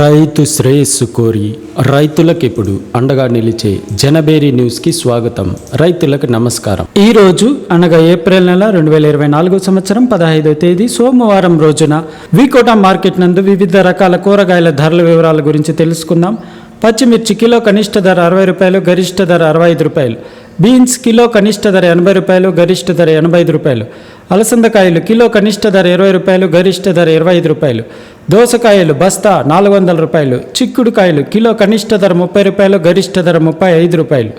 రైతు శ్రేయస్సు కోరి రైతులకు ఇప్పుడు అండగా నిలిచే జనబేరి న్యూస్కి స్వాగతం. రైతులకు నమస్కారం. ఈ రోజు అనగా ఏప్రిల్ నెల 2024 సంవత్సరం 15వ తేదీ సోమవారం రోజున వికోట మార్కెట్ నందు వివిధ రకాల కూరగాయల ధరల వివరాల గురించి తెలుసుకుందాం. పచ్చిమిర్చి కిలో కనిష్ట ధర 60 రూపాయలు, గరిష్ట ధర 65 రూపాయలు. బీన్స్ కిలో కనిష్ట ధర 80 రూపాయలు, గరిష్ట ధర 85 రూపాయలు. అలసందకాయలు కిలో కనిష్ట ధర 20 రూపాయలు, గరిష్ట ధర 25 రూపాయలు. దోసకాయలు బస్తా 400 రూపాయలు. చిక్కుడుకాయలు కిలో కనిష్ట ధర 30 రూపాయలు, గరిష్ట ధర 35 రూపాయలు.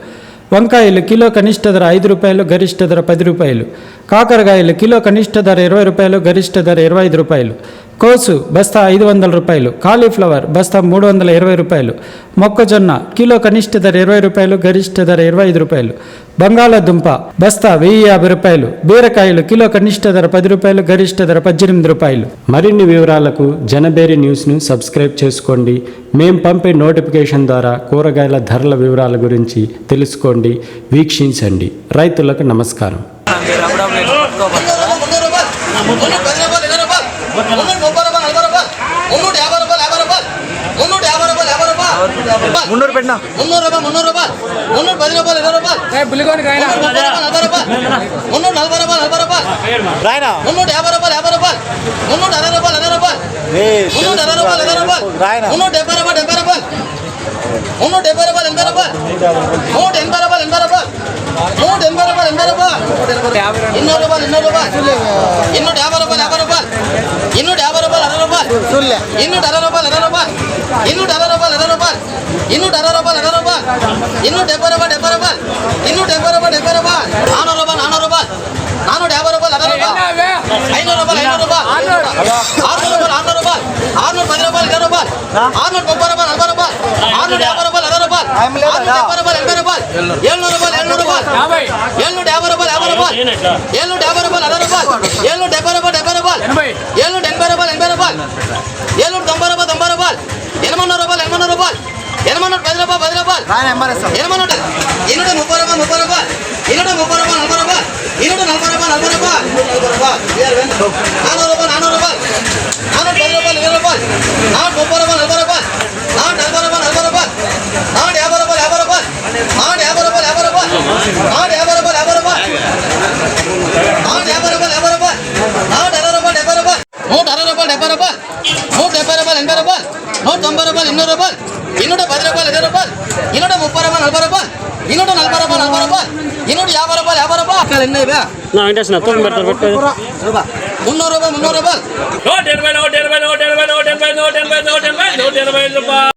వంకాయలు కిలో కనిష్ట ధర 5 రూపాయలు, గరిష్ట ధర 10 రూపాయలు. కాకరకాయలు కిలో కనిష్ట ధర 20 రూపాయలు, గరిష్ట ధర 25 రూపాయలు. కోసు బస్తా 500 రూపాయలు. కాలీఫ్లవర్ బస్తా 320 రూపాయలు. మొక్కజొన్న కిలో కనిష్ట ధర 20 రూపాయలు, గరిష్ట ధర 25 రూపాయలు. బంగాళాదుంప బస్తా 1050 రూపాయలు. బీరకాయలు కిలో కనిష్ట ధర 10 రూపాయలు, గరిష్ట ధర 18 రూపాయలు. మరిన్ని వివరాలకు జనబేరి న్యూస్ను సబ్స్క్రైబ్ చేసుకోండి. మేము పంపే నోటిఫికేషన్ ద్వారా కూరగాయల ధరల వివరాల గురించి తెలుసుకోండి, వీక్షించండి. రైతులకు నమస్కారం. మున్నూరు పెట్టినా 300 రూపాయలు 10 రూపాయలు 20 రూపాయలు బుల్లిగోని కాయనా 40 రూపాయలు 340 రూపాయలు 50 రూపాయలు రాయనా 350 రూపాయలు 50 రూపాయలు 360 రూపాయలు 60 రూపాయలు 360 రూపాయలు 60 రూపాయలు రాయనా 370 రూపాయలు 70 రూపాయలు 370 రూపాయలు 80 రూపాయలు 180 రూపాయలు 80 రూపాయలు 180 రూపాయలు 80 రూపాయలు 200 రూపాయలు 200 రూపాయలు 250 రూపాయలు 50 రూపాయలు 250 రూపాయలు 60 రూపాయలు 260 రూపాయలు 60 రూపాయలు 260 రూపాయలు 60 రూపాయలు 260 రూపాయలు 60 రూపాయలు 270 రూపాయలు 70 రూపాయలు 270 రూపాయలు 70 రూపాయలు 400 రూపాయలు 400 రూపాయలు 450 రూపాయలు 60 రూపాయలు 500 రూపాయలు 500 రూపాయలు 600 రూపాయలు 600 రూపాయలు 610 రూపాయలు 20 రూపాయలు 630 రూపాయలు 40 రూపాయలు 650 రూపాయలు 60 రూపాయలు 670 రూపాయలు 80 రూపాయలు 700 రూపాయలు 700 రూపాయలు 750 రూపాయలు 50 రూపాయలు 750 రూపాయలు 60 రూపాయలు 770 రూపాయలు 70 రూపాయలు 780 రూపాయలు 80 రూపాయలు 790 రూపాయలు 90 రూపాయలు 800 రూపాయలు 800 రూపాయలు 800 10 రూపాయలు 10 రూపాయలు 800 230 రూపాయలు 30 రూపాయలు 230 రూపాయలు 40 రూపాయలు 240 రూపాయలు 40 రూపాయలు 400 రూపాయలు 400 రూపాయలు 410 రూపాయలు 20 రూపాయలు 430 రూపాయలు 40 రూపాయలు 440 రూపాయలు 40 రూపాయలు 450 రూపాయలు 50 రూపాయలు 450 రూపాయలు 50 రూపాయలు 450 రూపాయలు 50 రూపాయలు 450 రూపాయలు 50 రూపాయలు 160 రూపాయలు 70 రూపాయలు 160 రూపాయలు 70 రూపాయలు 170 రూపాయలు 80 రూపాయలు 190 రూపాయలు 200 రూపాయలు 210 రూపాయలు 20 రూపాయలు 230 రూపాయలు 40 రూపాయలు 240 రూపాయలు 40 రూపాయలు 250 రూపాయలు 50 రూపాయలు ఎన్ని ఇవే నా వెంకటేశ్వర తొమ్మిది పెడతారు పెట్టు 300 రూపాయలు 300 రూపాయలు 180 రూపాయలు